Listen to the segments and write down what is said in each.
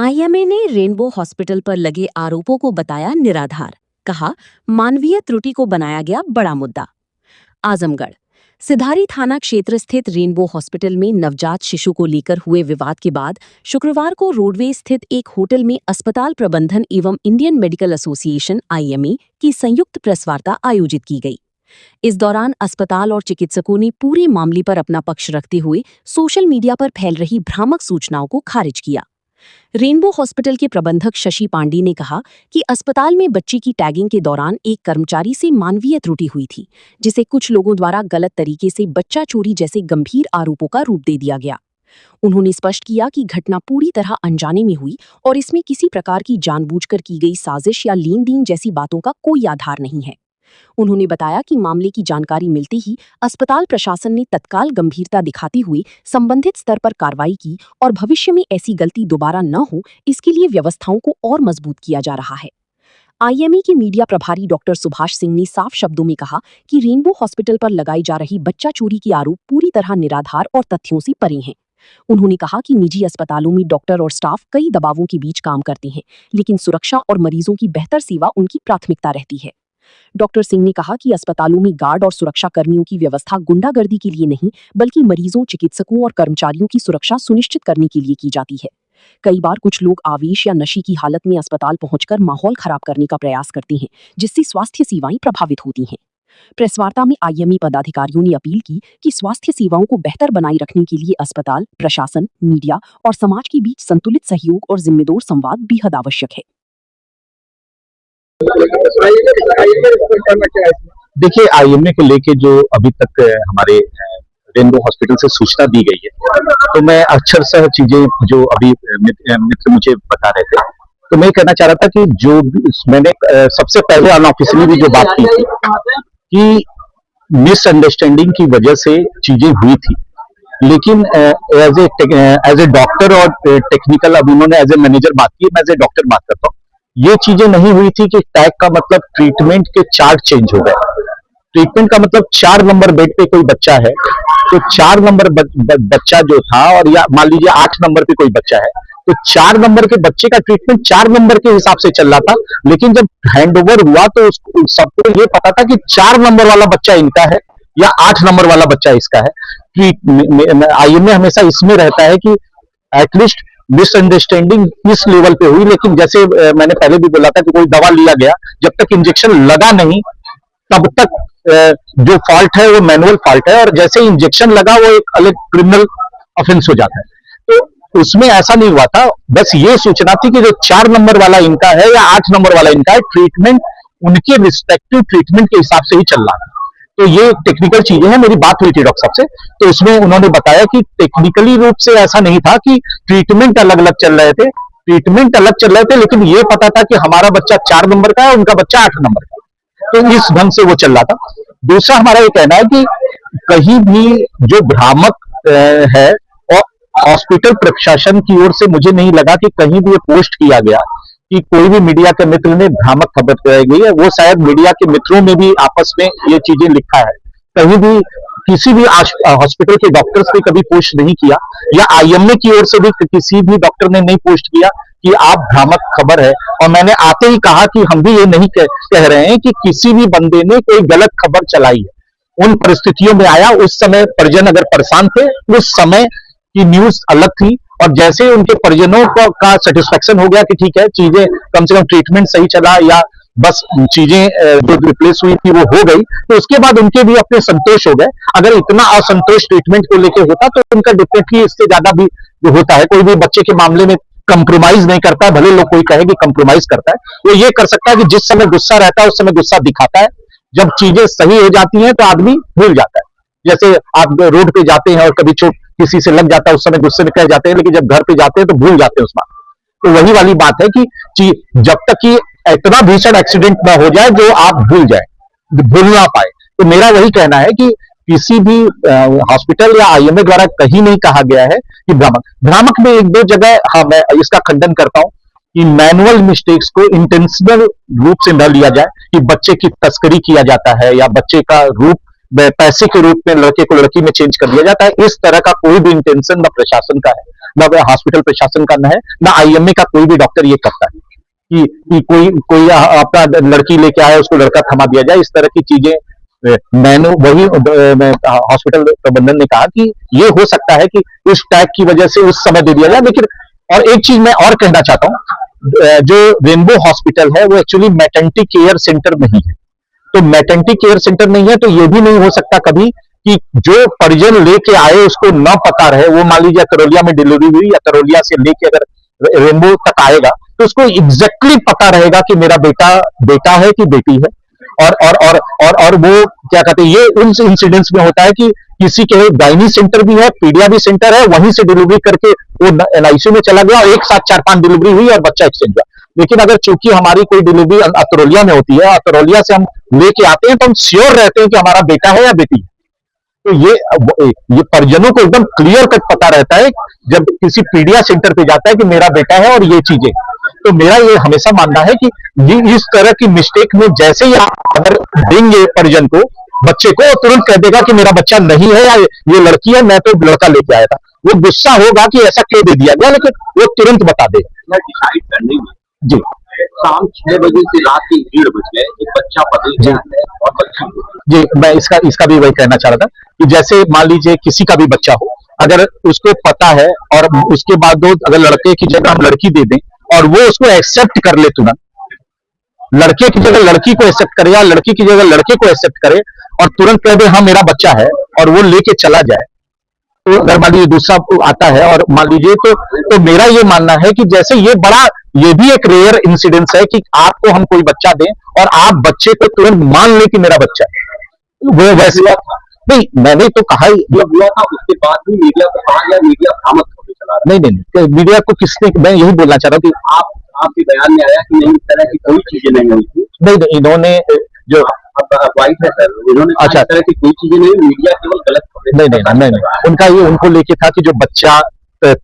IMA ने rainbow hospital पर लगे आरोपों को बताया निराधार। कहा, मानवीय त्रुटि को बनाया गया बड़ा मुद्दा। आजमगढ़ सिधारी थाना क्षेत्र स्थित रेनबो हॉस्पिटल में नवजात शिशु को लेकर हुए विवाद के बाद शुक्रवार को रोडवे स्थित एक होटल में अस्पताल प्रबंधन एवं इंडियन मेडिकल एसोसिएशन आईएमए की संयुक्त प्रेस वार्ता आयोजित की गई। इस दौरान अस्पताल और चिकित्सकों ने पूरे मामले पर अपना पक्ष रखते हुए सोशल मीडिया पर फैल रही भ्रामक सूचनाओं को खारिज किया। रेनबो हॉस्पिटल के प्रबंधक शशि पांडे ने कहा कि अस्पताल में बच्ची की टैगिंग के दौरान एक कर्मचारी से मानवीय त्रुटि हुई थी, जिसे कुछ लोगों द्वारा गलत तरीके से बच्चा चोरी जैसे गंभीर आरोपों का रूप दे दिया गया। उन्होंने स्पष्ट किया कि घटना पूरी तरह अनजाने में हुई और इसमें किसी प्रकार की जानबूझकर की गई साजिश या लेन देन जैसी बातों का कोई आधार नहीं है। उन्होंने बताया कि मामले की जानकारी मिलते ही अस्पताल प्रशासन ने तत्काल गंभीरता दिखाते हुए संबंधित स्तर पर कार्रवाई की और भविष्य में ऐसी गलती दोबारा न हो, इसके लिए व्यवस्थाओं को और मजबूत किया जा रहा है। आईएमए के मीडिया प्रभारी डॉक्टर सुभाष सिंह ने साफ शब्दों में कहा कि रेनबो हॉस्पिटल पर लगाई जा रही बच्चा चोरी के आरोप पूरी तरह निराधार और तथ्यों से परे हैं। उन्होंने कहा कि निजी अस्पतालों में डॉक्टर और स्टाफ कई दबावों के बीच काम करते हैं, लेकिन सुरक्षा और मरीजों की बेहतर सेवा उनकी प्राथमिकता रहती है। डॉक्टर सिंह ने कहा कि अस्पतालों में गार्ड और सुरक्षा कर्मियों की व्यवस्था गुंडागर्दी के लिए नहीं, बल्कि मरीजों, चिकित्सकों और कर्मचारियों की सुरक्षा सुनिश्चित करने के लिए की जाती है। कई बार कुछ लोग आवेश या नशे की हालत में अस्पताल पहुंचकर माहौल खराब करने का प्रयास करते हैं, जिससे स्वास्थ्य सेवाएं प्रभावित होती हैं। प्रेस वार्ता में आईएमए पदाधिकारियों ने अपील की कि स्वास्थ्य सेवाओं को बेहतर बनाए रखने के लिए अस्पताल, प्रशासन, मीडिया और समाज के बीच संतुलित सहयोग और जिम्मेदार संवाद बेहद आवश्यक है। देखिए, आईएमए को लेके जो अभी तक हमारे रेनबो हॉस्पिटल से सूचना दी गई है, तो मैं अक्षरशः चीजें जो अभी मित्र मुझे बता रहे थे, तो मैं कहना चाह रहा था कि जो मैंने सबसे पहले अनऑफिशियली भी जो बात की थी कि मिसअंडरस्टैंडिंग की वजह से चीजें हुई थी, लेकिन एज ए डॉक्टर और टेक्निकल, अब उन्होंने एज ए मैनेजर बात की, मैं एज ए डॉक्टर बात करता हूँ। ये चीजें नहीं हुई थी कि टैग का मतलब ट्रीटमेंट के चार्ट चेंज हो गए। ट्रीटमेंट का मतलब 4 नंबर बेड पे कोई बच्चा है, तो 4 नंबर बच्चा जो था, और या मान लीजिए 8 नंबर पे कोई बच्चा है, तो 4 नंबर के बच्चे का ट्रीटमेंट 4 नंबर के हिसाब से चल रहा था। लेकिन जब हैंडओवर हुआ तो सबको ये पता था कि 4 नंबर वाला बच्चा इनका है या 8 नंबर वाला बच्चा इसका है। आईएमए हमेशा इसमें रहता है कि एटलीस्ट मिसअंडरस्टैंडिंग इस लेवल पे हुई, लेकिन जैसे मैंने पहले भी बोला था कि कोई दवा लिया गया, जब तक इंजेक्शन लगा नहीं तब तक जो फॉल्ट है वो मैनुअल फॉल्ट है, और जैसे इंजेक्शन लगा वो एक अलग क्रिमिनल ऑफेंस हो जाता है। तो उसमें ऐसा नहीं हुआ था, बस ये सूचना थी कि जो 4 नंबर वाला इनका है या 8 नंबर वाला इनका है, ट्रीटमेंट उनके रिस्पेक्टिव ट्रीटमेंट के हिसाब से ही चल रहा है। तो ये टेक्निकल चीजें हैं। मेरी बात हुई थी डॉक्टर साहब से, तो उसमें उन्होंने बताया कि टेक्निकली रूप से ऐसा नहीं था कि ट्रीटमेंट अलग अलग चल रहे थे, ट्रीटमेंट अलग चल रहे थे, लेकिन ये पता था कि हमारा बच्चा 4 नंबर का है, उनका बच्चा 8 नंबर का है। तो इस ढंग से वो चल रहा था। दूसरा हमारा ये कहना है कि कहीं भी जो भ्रामक है, और हॉस्पिटल प्रशासन की ओर से मुझे नहीं लगा कि कहीं भी ये पोस्ट किया गया कि कोई भी मीडिया के मित्र ने भ्रामक खबर कराई गई है। वो शायद मीडिया के मित्रों में भी आपस में ये चीजें लिखा है, कहीं भी किसी भी हॉस्पिटल के डॉक्टर्स ने कभी पोस्ट नहीं किया, या आईएमए की ओर से भी किसी भी डॉक्टर ने नहीं पोस्ट किया कि आप भ्रामक खबर है। और मैंने आते ही कहा कि हम भी ये नहीं कह रहे हैं कि किसी भी बंदे ने कोई गलत खबर चलाई है। उन परिस्थितियों में आया, उस समय परिजन अगर परेशान थे, उस समय की न्यूज अलग थी, और जैसे ही उनके परिजनों का सेटिस्फेक्शन हो गया कि ठीक है, चीजें कम से कम ट्रीटमेंट सही चला या बस चीजें जो रिप्लेस हुई थी वो हो गई, तो उसके बाद उनके भी अपने संतोष हो गए। अगर इतना असंतोष ट्रीटमेंट को लेके होता तो उनका डेफिनेटली इससे ज्यादा भी होता है। कोई भी बच्चे के मामले में कंप्रोमाइज नहीं करता है, भले लोग कोई कहे कि कंप्रोमाइज करता है, वो ये कर सकता है कि जिस समय गुस्सा रहता है उस समय गुस्सा दिखाता है, जब चीजें सही हो जाती हैं तो आदमी भूल जाता है। जैसे आप रोड पे जाते हैं और कभी चोट किसी से लग जाता है, उस समय गुस्से में कह जाते हैं, लेकिन जब घर पे जाते हैं तो भूल जाते हैं उस बात। तो वही वाली बात है कि जब तक कि इतना भीषण एक्सीडेंट ना हो जाए जो आप भूल ना पाए। तो मेरा वही कहना है कि किसी भी हॉस्पिटल या आईएमए द्वारा कहीं नहीं कहा गया है कि भ्रामक में 1-2 जगह, हाँ, मैं इसका खंडन करता हूं कि मैनुअल मिस्टेक्स को इंटेंशनल रूप से न लिया जाए, कि बच्चे की तस्करी किया जाता है या बच्चे का रूप पैसे के रूप में लड़के को लड़की में चेंज कर दिया जाता है। इस तरह का कोई भी इंटेंशन न प्रशासन का है हॉस्पिटल प्रशासन का न है, ना आईएमए का कोई भी डॉक्टर ये करता है कि कोई अपना लड़की लेके आया उसको लड़का थमा दिया जाए, इस तरह की चीजें। मैंने वही हॉस्पिटल प्रबंधन ने कहा कि ये हो सकता है कि इस टैग की वजह से उस समय दे दिया जाए, लेकिन और एक चीज मैं और कहना चाहता हूँ, जो रेनबो हॉस्पिटल है वो एक्चुअली मैटरनिटी केयर सेंटर नहीं है। तो मैटरनिटी केयर सेंटर नहीं है तो ये भी नहीं हो सकता कभी कि जो परिजन लेके आए उसको न पता रहे, वो मान लीजिए करौलिया में डिलीवरी हुई या करौलिया से लेके अगर रेनबो तक आएगा तो उसको एग्जैक्टली पता रहेगा कि मेरा बेटा बेटा है कि बेटी है। और वो क्या कहते हैं, ये उन इंसिडेंट्स में होता है कि किसी के गायनी सेंटर भी है, पीडिया भी सेंटर है, वहीं से डिलीवरी करके वो एनआईसीयू में चला गया और एक साथ 4-5 डिलीवरी हुई और बच्चा एक्सचेंज हुआ। लेकिन अगर चूंकि हमारी कोई डिलीवरी अतरौलिया में होती है, अतरौलिया से हम लेके आते हैं तो हम श्योर रहते हैं कि हमारा बेटा है या बेटी है। तो ये परिजनों को एकदम क्लियर कट पता रहता है जब किसी पीडिया सेंटर पे जाता है कि मेरा बेटा है और ये चीजें। तो मेरा ये हमेशा मानना है कि ये इस तरह की मिस्टेक में जैसे ही आप अगर देंगे परिजन को बच्चे को, तुरंत कह देगा कि मेरा बच्चा नहीं है या ये लड़की है, मैं तो लड़का लेके आया था, वो गुस्सा होगा कि ऐसा क्यों दे दिया गया, लेकिन वो तुरंत बता देगा। डिसाइड करने में जी शाम 6 बजे से रात के 1:30 बज गए, एक बच्चा बदल गया है और बच्चा जी मैं इसका भी वही कहना चाह रहा था कि जैसे मान लीजिए किसी का भी बच्चा हो, अगर उसको पता है और उसके बाद अगर लड़के की जगह हम लड़की दे दें और वो उसको एक्सेप्ट कर ले तुरंत, लड़के की जगह लड़की को एक्सेप्ट करे या लड़की की जगह लड़के को एक्सेप्ट करे और तुरंत कह दे हाँ मेरा बच्चा है और वो लेके चला जाए, तो अगर मान लीजिए दूसरा आता है और मान लीजिए तो मेरा ये मानना है कि जैसे ये भी एक रेयर इंसिडेंस है कि आपको हम कोई बच्चा दें और आप बच्चे को तुरंत मान ले कि मेरा बच्चा है। वो वैसे नहीं, मैंने तो कहा ही जब हुआ था उसके बाद भी मीडिया को कहा गया, मीडिया भ्रामक खबरें चला रहा है। नहीं, मीडिया को किसने, मैं यही बोलना चाह रहा हूँ कि आपके बयान में आया कि नहीं इस तरह की कोई चीजें नहीं हुई थी। नहीं इन्होंने जो वाइट है सर, उन्होंने अच्छा इस तरह की कोई चीजें नहीं, मीडिया केवल गलत खबरें नहीं उनका ये उनको लेके था कि जो बच्चा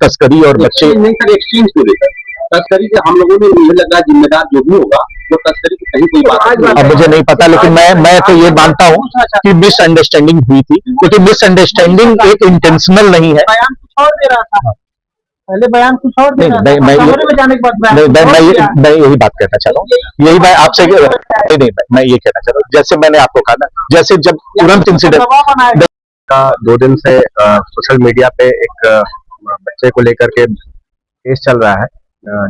तस्करी और बच्चे नहीं सर, एक्सचेंज को लेकर तस्करी से हम लोगों ने मुझे लगा जिम्मेदार जो भी होगा वो तस्करी की कहीं कोई बात अब मुझे नहीं पता, लेकिन मैं तो ये मानता हूँ कि मिसअंडरस्टैंडिंग हुई थी, क्योंकि मिसअंडरस्टैंडिंग एक इंटेंशनल नहीं है। बयान कुछ और दे रहा था, पहले बयान कुछ और दे रहा था, मैं जाने के बाद मैं यही बात कहना चाह रहा हूँ, यही मैं आपसे नहीं मैं ये कहना चाह रहा हूँ, जैसे मैंने आपको कहा ना, जैसे जब तुरंत इंसिडेंट 2 दिन से सोशल मीडिया पे एक बच्चे को लेकर के केस चल रहा है,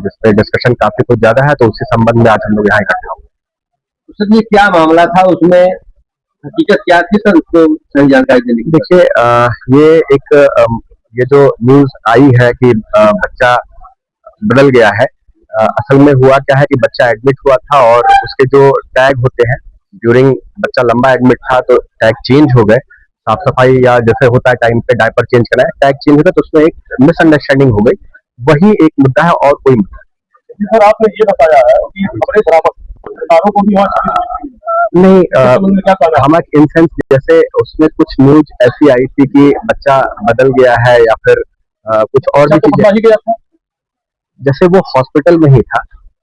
जिसपे डिस्कशन काफी कुछ ज्यादा है, तो उसी संबंध में आज हम लोग यहाँ इकट्ठा हुए। सर ये क्या मामला था, उसमें हकीकत क्या थी सर, उसको सही जानकारी देने की। देखिए ये जो न्यूज आई है कि बच्चा बदल गया है, असल में हुआ क्या है कि बच्चा एडमिट हुआ था और उसके जो टैग होते हैं ड्यूरिंग बच्चा लंबा एडमिट था तो टैग चेंज हो गए, साफ सफाई या जैसे होता है टाइम पे डायपर चेंज करना है, टैग चेंज हो गया तो उसमें एक मिसअंडरस्टैंडिंग हो गई, वही एक मुद्दा है और कोई मुद्दा नहीं। सर आपने ये बताया है कि खबरें बराबर सरकारों को भी नहीं। क्या हमारे इन सेंस जैसे उसमें कुछ न्यूज ऐसी आई थी कि बच्चा बदल गया है या फिर कुछ और भी चीजें, जैसे वो हॉस्पिटल में ही था,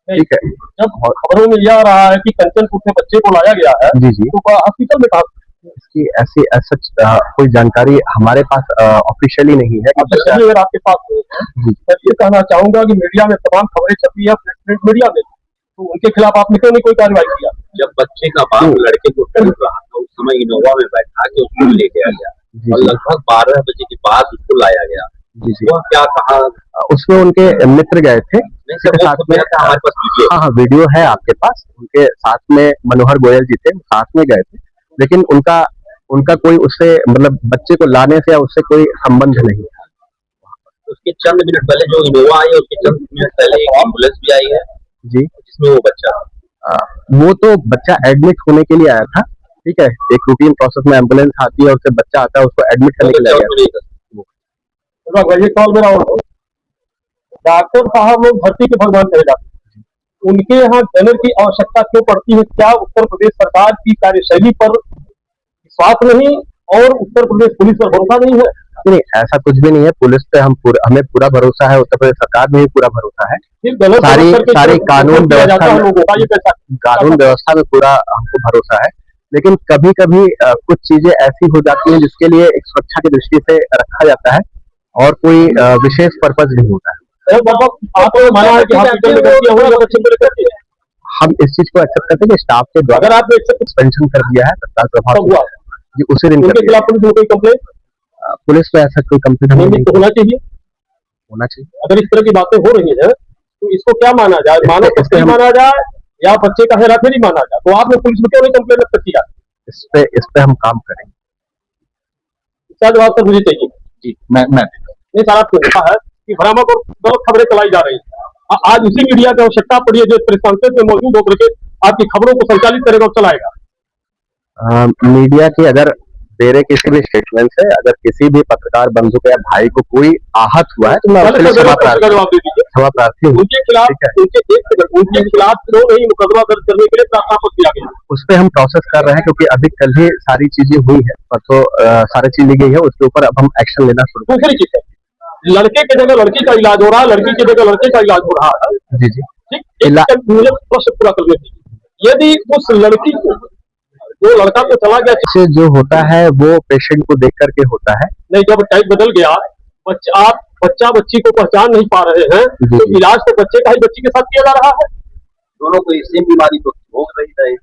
ठीक है। जब खबरों में यह आ रहा है कि कंचनपुर से बच्चे को लाया गया है, जी तो हॉस्पिटल में कहा इसकी ऐसी सच कोई जानकारी हमारे पास ऑफिशियली नहीं है। अगर आपके पास मैं ये कहना चाहूंगा कि मीडिया में तमाम खबरें छपी है, प्रिंट मीडिया में, तो उनके खिलाफ आपने क्यों नहीं कोई कार्रवाई किया? जब बच्चे का बाप लड़के को ढूंढ रहा था उस समय इनोवा में बैठा के उसको लेके आ गया और लगभग 12 बजे के बाद उसको लाया गया। वो क्या कहा, उसमें उनके मित्र गए थे साथ में, हमारे पास वीडियो। हाँ वीडियो है आपके पास, उनके साथ में मनोहर गोयल जी थे, साथ में गए थे, लेकिन उनका कोई उससे मतलब बच्चे को लाने से या उससे कोई संबंध नहीं था। उसके चंद मिनट पहले जो इनोवा आई है उसके चंद मिनट पहले एक एम्बुलेंस भी आई है जी, जिसमें वो बच्चा वो तो बच्चा एडमिट होने के लिए आया था, ठीक है। एक रूटीन प्रोसेस में एम्बुलेंस आती है, उससे बच्चा आता है, उसको एडमिट करने के लिए आया। ये कॉल मेरा डॉक्टर साहब लोग धरती के भगवान कहे जाते हैं, उनके यहाँ डनर की आवश्यकता क्यों पड़ती है? क्या उत्तर प्रदेश सरकार की कार्यशैली पर विश्वास नहीं और उत्तर प्रदेश पुलिस पर भरोसा नहीं है? नहीं, ऐसा कुछ भी नहीं है, पुलिस पे हमें पूरा भरोसा है, उत्तर प्रदेश सरकार में भी पूरा भरोसा है, सारी कानून व्यवस्था में पूरा हमको भरोसा है, लेकिन कभी कभी कुछ चीजें ऐसी हो जाती हैं जिसके लिए एक सुरक्षा की दृष्टि से रखा जाता है और कोई विशेष पर्पज नहीं होता है। आपने माना है कि हॉस्पिटल में गलतियां हुई, बच्चे को लेकर के हम इस चीज को एक्सेप्ट करते हैं कि स्टाफ के द्वारा अगर आपने एक्सेप्ट सस्पेंशन कर दिया है तत्काल प्रभाव कब हुआ, जी उसी दिन कर उनके दिया। खिलाफ पुलिस में कोई कंप्लेंट पुलिस पे ऐसा कोई कंप्लेंट हमें नहीं होना चाहिए। होना चाहिए। अगर इस तरह की बातें हो रही हैं तो इसको क्या माना जाए, मानव इस पे तस्करी हम- माना जाए या बच्चे का हेराफेरी माना जाए? तो आपने पुलिस में क्यों नहीं कंप्लेंट रख किया? इस पे हम काम करेंगे। इसका जवाब सर मुझे चाहिए। जी मैं नहीं सर, आपको देखा है कि भ्रामक और गलत खबरें चलाई जा रही हैं। आज उसी मीडिया की आवश्यकता पड़ी है जो प्रेस कॉन्फ्रेंस में मौजूद होकर के आपकी खबरों को संचालित करेगा और चलाएगा। मीडिया की अगर मेरे किसी भी स्टेटमेंट से अगर किसी भी पत्रकार बंधु के या भाई को कोई आहत हुआ है तो मैं उसके लिए क्षमा प्रार्थी हूँ। उनके खिलाफ ठीक है। उनके खिलाफ क्यों नहीं मुकदमा दर्ज करने के लिए प्रार्थना पत्र दिया गया? उस पे हम प्रोसेस कर रहे हैं क्योंकि अभी कल ही सारी चीजें हुई है, परसों सारी चीज ली गई है, उसके ऊपर अब हम एक्शन लेना शुरू करेंगे। दूसरी चीज है, लड़के की जगह लड़की का इलाज हो रहा है, लड़की की जगह लड़के का इलाज हो रहा है। जी जी। ठीक, एक मुझे प्रश्न पूरा करने दीजिए। यदि उस लड़की को जो लड़का तो चला गया, इससे जो होता है वो पेशेंट को देख करके होता है। नहीं जब टाइप बदल गया, आप बच्चा बच्ची को पहचान नहीं पा रहे हैं जी, तो जी। इलाज तो बच्चे का ही बच्ची के साथ किया जा रहा है। दोनों को सेम बीमारी तो हो रही है,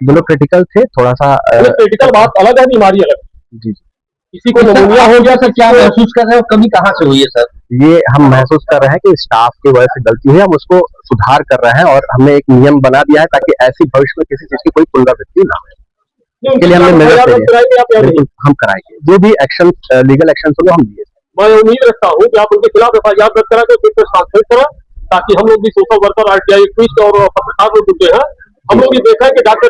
दोनों क्रिटिकल थे, थोड़ा सा क्रिटिकल बात अलग है, बीमारी अलग है। जी जी। किसी को निमोनिया हो गया, सर क्या महसूस कर रहे हो, कमी कहाँ से हुई है सर? ये हम महसूस कर रहे हैं कि स्टाफ की वजह से गलती हुई, हम उसको सुधार कर रहे हैं और हमने एक नियम बना दिया है ताकि ऐसी भविष्य में किसी चीज की कोई पुनरावृत्ति ना हो। इसके लिए हमने मेहनत करी है। बिल्कुल हम कराएंगे, जो भी एक्शन लीगल एक्शन होगा हम लिए। मैं उम्मीद रखता हूँ कि आप उनके खिलाफ FIR दर्ज करा के फिर ट्रांसफर करा, ताकि हम लोग भी सोशल वर्कर, RTI एक्टिविस्ट और पत्रकार लोग जुटे हैं। हम लोग ये देखा है कि डॉक्टर